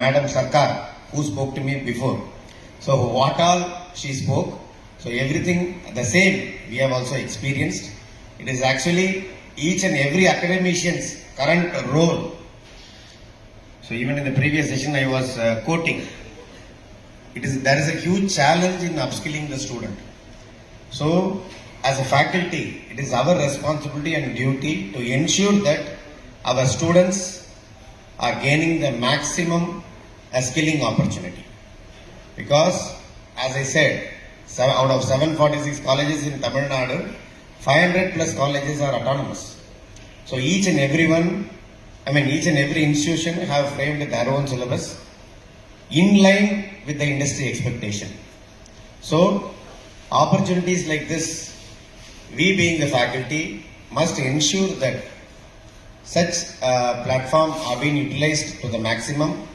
Madam Sarkar, who spoke to me before. So what all she spoke, so everything the same we have also experienced. It is actually each and every academician's current role. So even in the previous session I was quoting, there is a huge challenge in upskilling the student. So as a faculty, it is our responsibility and duty to ensure that our students are gaining the maximum skilling opportunity. Because as I said, out of 746 colleges in Tamil Nadu, 500 plus colleges are autonomous. So each and every institution have framed their own syllabus in line with the industry expectation. So opportunities like this, we being the faculty must ensure that such platform are being utilized to the maximum